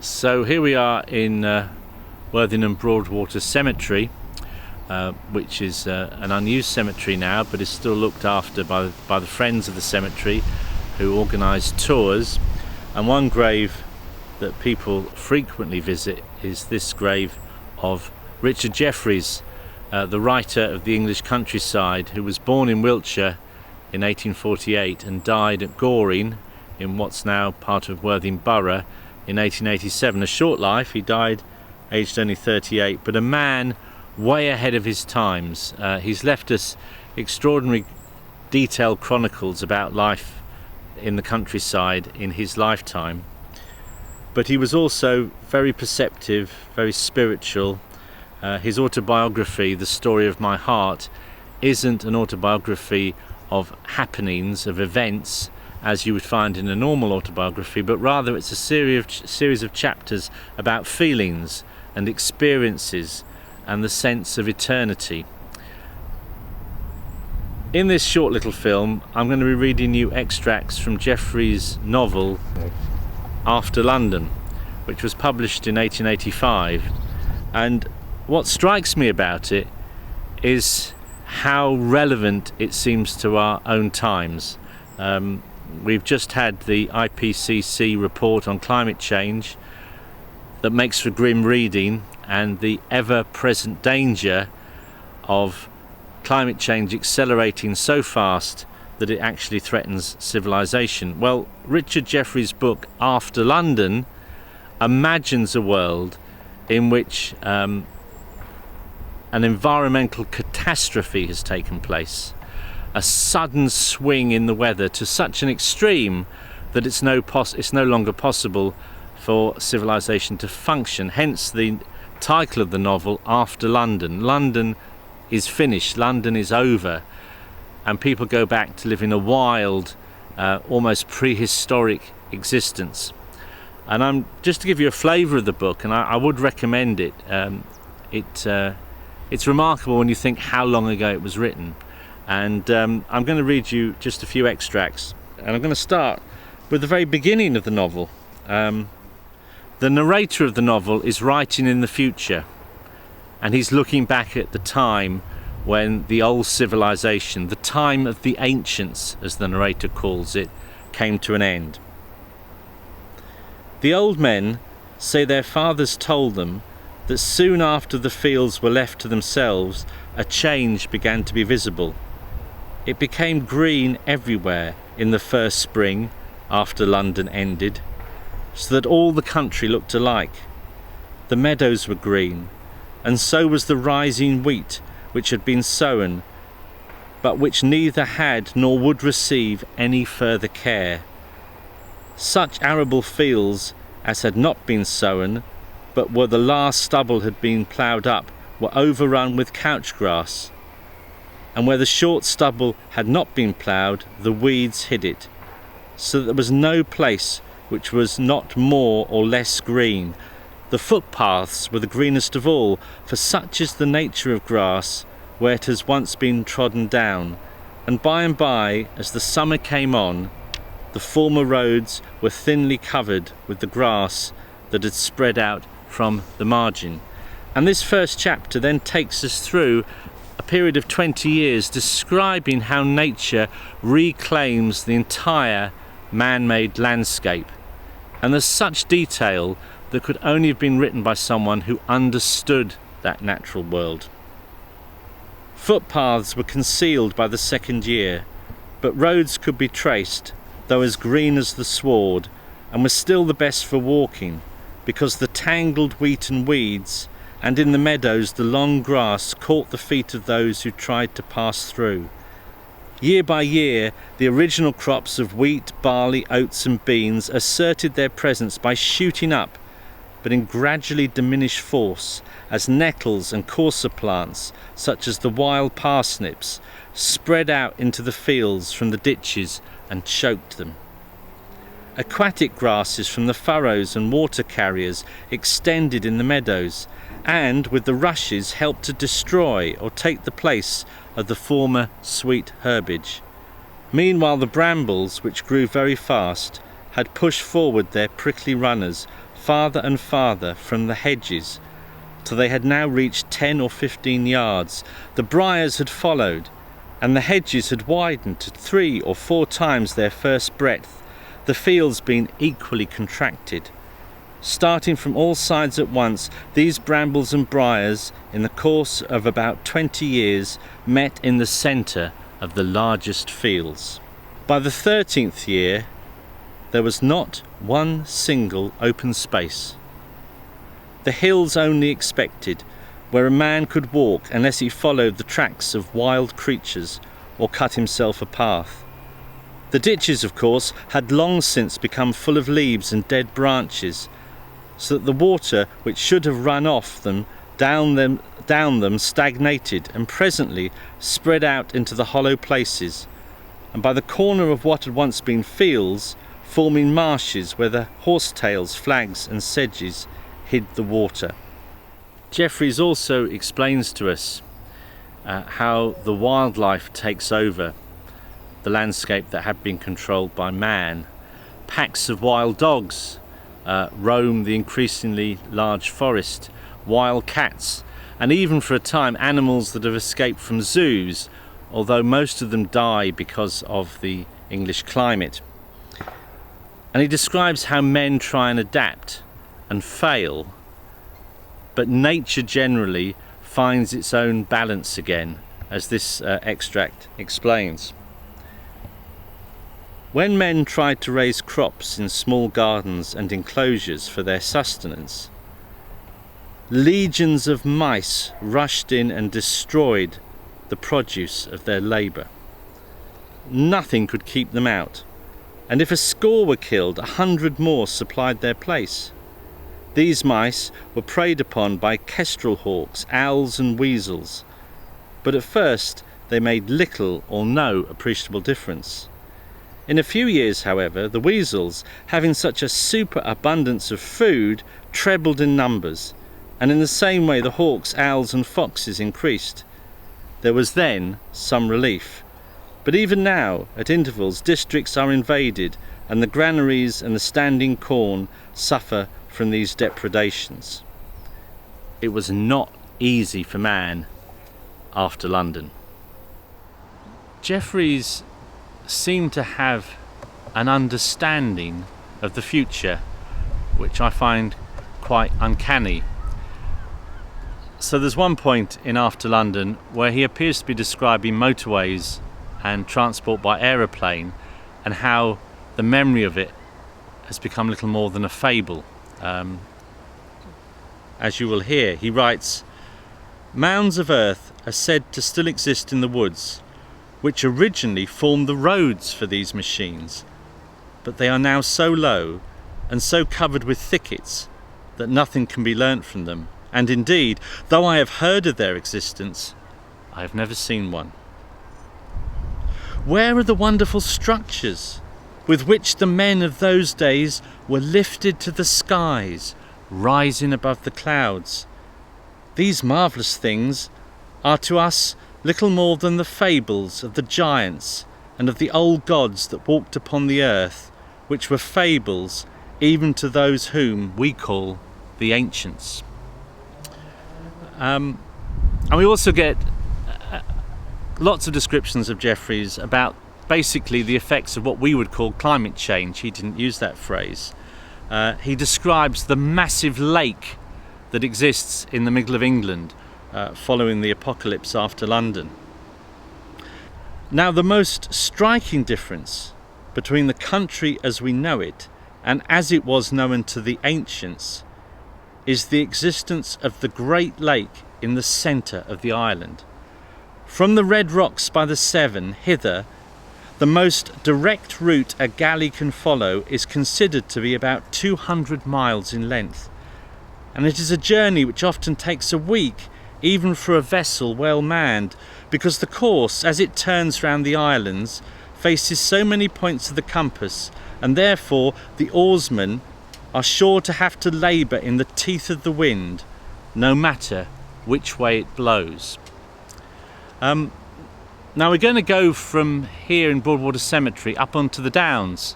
So here we are in Worthing Broadwater Cemetery, which is an unused cemetery now, but is still looked after by the friends of the cemetery, who organise tours. And one grave that people frequently visit is this grave of Richard Jefferies, the writer of the English Countryside, who was born in Wiltshire in 1848 and died at Goring, in what's now part of Worthing Borough, in 1887. A short life. He died aged only 38, but a man way ahead of his times. He's left us extraordinary detailed chronicles about life in the countryside in his lifetime, but he was also very perceptive, very spiritual. His autobiography, The Story of My Heart, isn't an autobiography of happenings, of events, as you would find in a normal autobiography, but rather it's a series of chapters about feelings and experiences and the sense of eternity. In this short little film, I'm going to be reading you extracts from Jefferies' novel After London, which was published in 1885. And what strikes me about it is how relevant it seems to our own times. We've just had the IPCC report on climate change that makes for grim reading, and the ever-present danger of climate change accelerating so fast that it actually threatens civilization. Well, Richard Jefferies' book After London imagines a world in which an environmental catastrophe has taken place. A sudden swing in the weather to such an extreme that it's no longer possible for civilization to function. Hence the title of the novel, After London. London is finished, London is over, and people go back to live in a wild, almost prehistoric existence. And I'm just to give you a flavour of the book, and I would recommend it. It's remarkable when you think how long ago it was written. And I'm going to read you just a few extracts, and I'm going to start with the very beginning of the novel. The narrator of the novel is writing in the future, and he's looking back at the time when the old civilization, the time of the ancients, as the narrator calls it, came to an end. The old men say their fathers told them that soon after the fields were left to themselves, a change began to be visible. It became green everywhere in the first spring after London ended, so that all the country looked alike. The meadows were green, and so was the rising wheat which had been sown, but which neither had nor would receive any further care. Such arable fields as had not been sown, but where the last stubble had been ploughed up, were overrun with couch grass, and where the short stubble had not been ploughed, the weeds hid it, so that there was no place which was not more or less green. The footpaths were the greenest of all, for such is the nature of grass where it has once been trodden down, and by, as the summer came on, the former roads were thinly covered with the grass that had spread out from the margin. And this first chapter then takes us through a period of 20 years describing how nature reclaims the entire man-made landscape. And there's such detail that could only have been written by someone who understood that natural world. Footpaths were concealed by the second year, but roads could be traced, though as green as the sward, and were still the best for walking, because the tangled wheat and weeds, and in the meadows the long grass, caught the feet of those who tried to pass through. Year by year, the original crops of wheat, barley, oats and beans asserted their presence by shooting up, but in gradually diminished force, as nettles and coarser plants, such as the wild parsnips, spread out into the fields from the ditches and choked them. Aquatic grasses from the furrows and water carriers extended in the meadows, and with the rushes helped to destroy or take the place of the former sweet herbage. Meanwhile the brambles, which grew very fast, had pushed forward their prickly runners farther and farther from the hedges, till they had now reached 10 or 15 yards. The briars had followed, and the hedges had widened to 3 or 4 times their first breadth, the fields being equally contracted. Starting from all sides at once, these brambles and briars, in the course of about 20 years, met in the centre of the largest fields. By the 13th year, there was not one single open space. The hills only expected, where a man could walk unless he followed the tracks of wild creatures or cut himself a path. The ditches, of course, had long since become full of leaves and dead branches, so that the water which should have run off them down them stagnated and presently spread out into the hollow places, and by the corner of what had once been fields, forming marshes where the horsetails, flags and sedges hid the water. Jefferies also explains to us how the wildlife takes over the landscape that had been controlled by man. Packs of wild dogs roam the increasingly large forest, wild cats, and even for a time animals that have escaped from zoos, although most of them die because of the English climate. And he describes how men try and adapt and fail, but nature generally finds its own balance again, as this extract explains. When men tried to raise crops in small gardens and enclosures for their sustenance, legions of mice rushed in and destroyed the produce of their labour. Nothing could keep them out, and if a score were killed, 100 more supplied their place. These mice were preyed upon by kestrel hawks, owls and weasels, but at first they made little or no appreciable difference. In a few years, however, the weasels, having such a superabundance of food, trebled in numbers, and in the same way the hawks, owls and foxes increased. There was then some relief, but even now, at intervals, districts are invaded, and the granaries and the standing corn suffer from these depredations. It was not easy for man after London. Jefferies seemed to have an understanding of the future which I find quite uncanny. So there's one point in After London where he appears to be describing motorways and transport by aeroplane, and how the memory of it has become little more than a fable. As you will hear, he writes, "Mounds of earth are said to still exist in the woods, which originally formed the roads for these machines, but they are now so low and so covered with thickets that nothing can be learnt from them, and indeed, though I have heard of their existence, I have never seen one. Where are the wonderful structures with which the men of those days were lifted to the skies, rising above the clouds? These marvellous things are to us little more than the fables of the giants and of the old gods that walked upon the earth, which were fables even to those whom we call the ancients." And we also get lots of descriptions of Jefferies about basically the effects of what we would call climate change. He didn't use that phrase. He describes the massive lake that exists in the middle of England following the apocalypse after London. Now, the most striking difference between the country as we know it and as it was known to the ancients is the existence of the Great Lake in the centre of the island. From the Red Rocks by the Severn hither, the most direct route a galley can follow is considered to be about 200 miles in length, and it is a journey which often takes a week, even for a vessel well manned, because the course, as it turns round the islands, faces so many points of the compass, and therefore the oarsmen are sure to have to labour in the teeth of the wind, no matter which way it blows. Now we're going to go from here in Broadwater Cemetery up onto the Downs,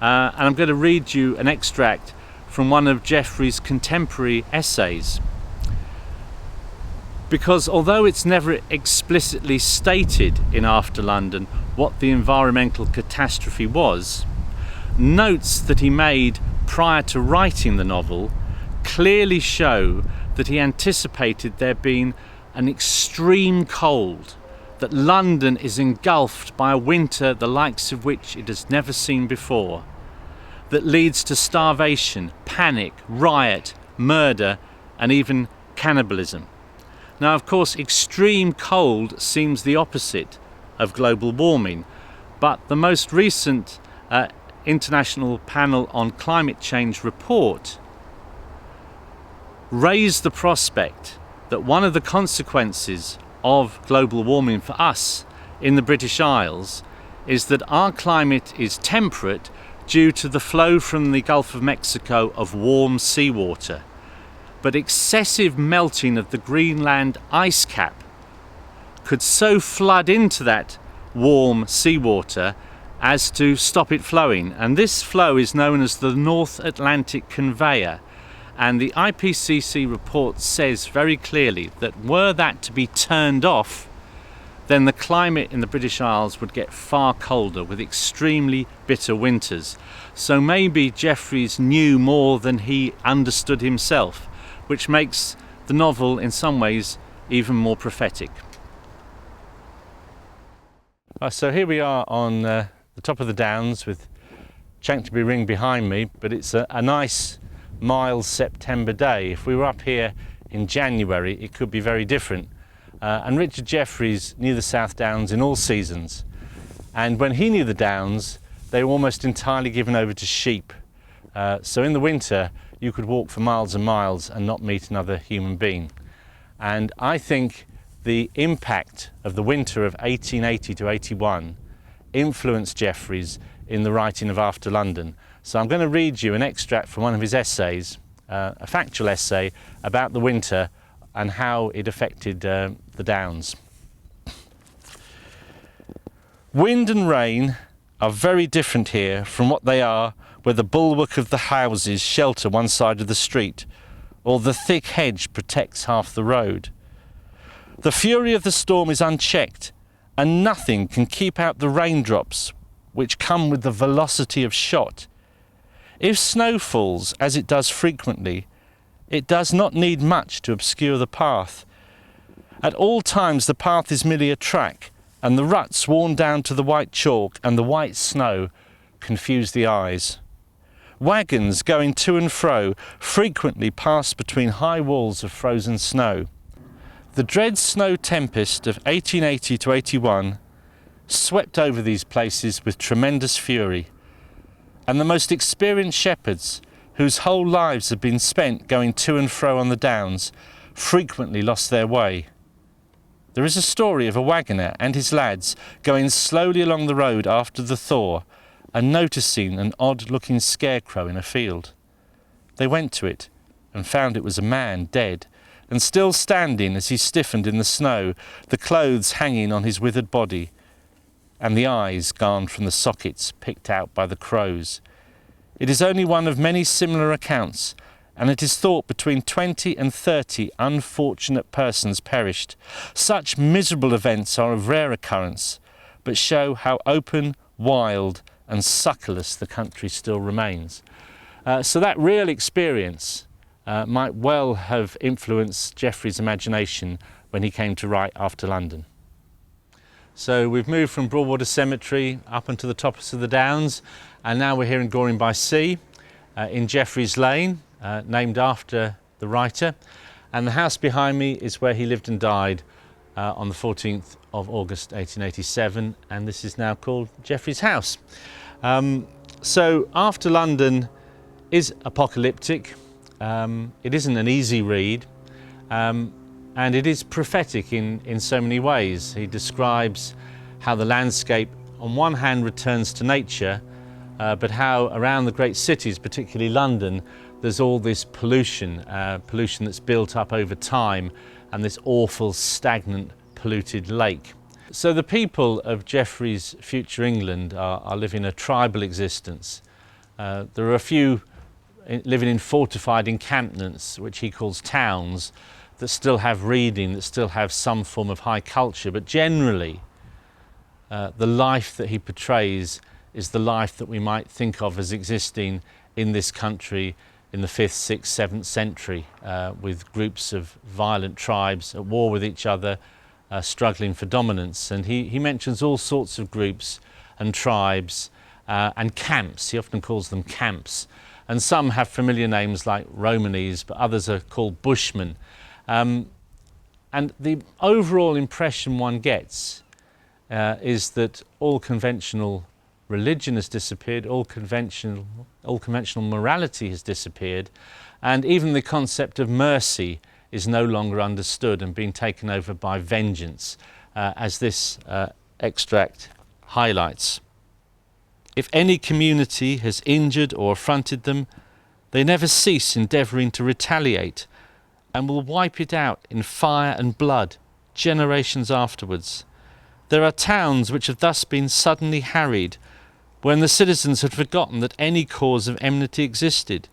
and I'm going to read you an extract from one of Jefferies' contemporary essays. Because although it's never explicitly stated in After London what the environmental catastrophe was, notes that he made prior to writing the novel clearly show that he anticipated there being an extreme cold, that London is engulfed by a winter the likes of which it has never seen before, that leads to starvation, panic, riot, murder, and even cannibalism. Now, of course, extreme cold seems the opposite of global warming, but the most recent International Panel on Climate Change report raised the prospect that one of the consequences of global warming for us in the British Isles is that our climate is temperate due to the flow from the Gulf of Mexico of warm seawater. But excessive melting of the Greenland ice cap could so flood into that warm seawater as to stop it flowing. And this flow is known as the North Atlantic Conveyor. And the IPCC report says very clearly that were that to be turned off, then the climate in the British Isles would get far colder with extremely bitter winters. So maybe Jefferies knew more than he understood himself, which makes the novel in some ways even more prophetic. So here we are on the top of the Downs with Chanctonbury Ring behind me, but it's a nice mild September day. If we were up here in January, it could be very different. And Richard Jefferies knew the South Downs in all seasons. And when he knew the Downs, they were almost entirely given over to sheep. So in the winter, you could walk for miles and miles and not meet another human being. And I think the impact of the winter of 1880 to 81 influenced Jefferies in the writing of After London. So I'm going to read you an extract from one of his essays, a factual essay about the winter and how it affected the Downs. Wind and rain are very different here from what they are where the bulwark of the houses shelter one side of the street, or the thick hedge protects half the road. The fury of the storm is unchecked, and nothing can keep out the raindrops which come with the velocity of shot. If snow falls, as it does frequently, it does not need much to obscure the path. At all times the path is merely a track, and the ruts worn down to the white chalk and the white snow confuse the eyes. Wagons going to and fro frequently pass between high walls of frozen snow. The dread snow tempest of 1880 to 81 swept over these places with tremendous fury, and the most experienced shepherds, whose whole lives had been spent going to and fro on the Downs, frequently lost their way. There is a story of a waggoner and his lads going slowly along the road after the thaw and noticing an odd-looking scarecrow in a field. They went to it and found it was a man dead, and still standing as he stiffened in the snow, the clothes hanging on his withered body, and the eyes gone from the sockets picked out by the crows. It is only one of many similar accounts, and it is thought between 20 and 30 unfortunate persons perished. Such miserable events are of rare occurrence, but show how open, wild, and succourless the country still remains. So that real experience might well have influenced Jefferies' imagination when he came to write After London. So we've moved from Broadwater Cemetery up onto the tops of the Downs, and now we're here in Goring by Sea, in Jefferies Lane, named after the writer. And the house behind me is where he lived and died on the 14th of August 1887, and this is now called Jefferies House. So After London is apocalyptic. It isn't an easy read, and it is prophetic in so many ways. He describes how the landscape on one hand returns to nature, but how around the great cities, particularly London, there's all this pollution that's built up over time, and this awful stagnant polluted lake. So the people of Jefferies' future England are living a tribal existence. There are a few living in fortified encampments, which he calls towns, that still have reading, that still have some form of high culture. But generally, the life that he portrays is the life that we might think of as existing in this country in the 5th, 6th, 7th century, with groups of violent tribes at war with each other, struggling for dominance. And he mentions all sorts of groups and tribes and camps. He often calls them camps. And some have familiar names like Romanese, but others are called Bushmen. And the overall impression one gets is that all conventional religion has disappeared, all conventional morality has disappeared, and even the concept of mercy is no longer understood and being taken over by vengeance, as this extract highlights. If any community has injured or affronted them, they never cease endeavouring to retaliate and will wipe it out in fire and blood generations afterwards. There are towns which have thus been suddenly harried, when the citizens had forgotten that any cause of enmity existed.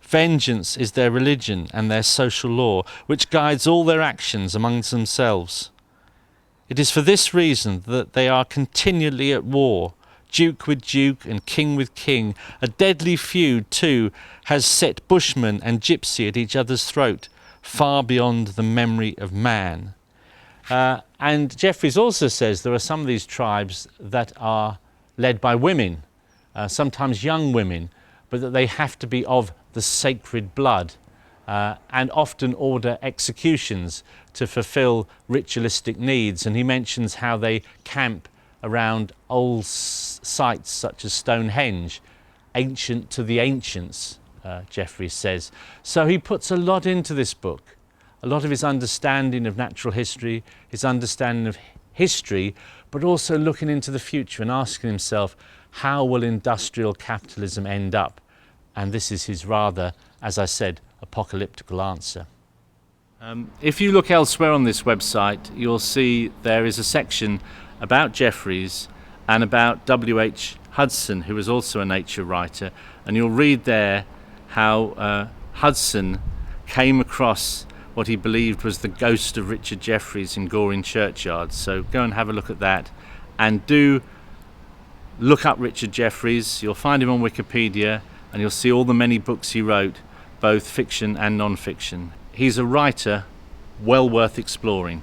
Vengeance is their religion and their social law, which guides all their actions amongst themselves. It is for this reason that they are continually at war, duke with duke and king with king. A deadly feud, too, has set bushman and gypsy at each other's throat, far beyond the memory of man. And Jefferies also says there are some of these tribes that are led by women, sometimes young women, but that they have to be of the sacred blood, and often order executions to fulfill ritualistic needs. And he mentions how they camp around old sites such as Stonehenge, ancient to the ancients, Jefferies says. So he puts a lot into this book, a lot of his understanding of natural history, his understanding of history, but also looking into the future and asking himself, how will industrial capitalism end up? And this is his rather, as I said, apocalyptical answer. If you look elsewhere on this website, you'll see there is a section about Jefferies and about W.H. Hudson, who was also a nature writer, and you'll read there how Hudson came across what he believed was the ghost of Richard Jefferies in Goring churchyard. So go and have a look at that, and do look up Richard Jefferies. You'll find him on Wikipedia, and you'll see all the many books he wrote, both fiction and non-fiction. He's a writer well worth exploring.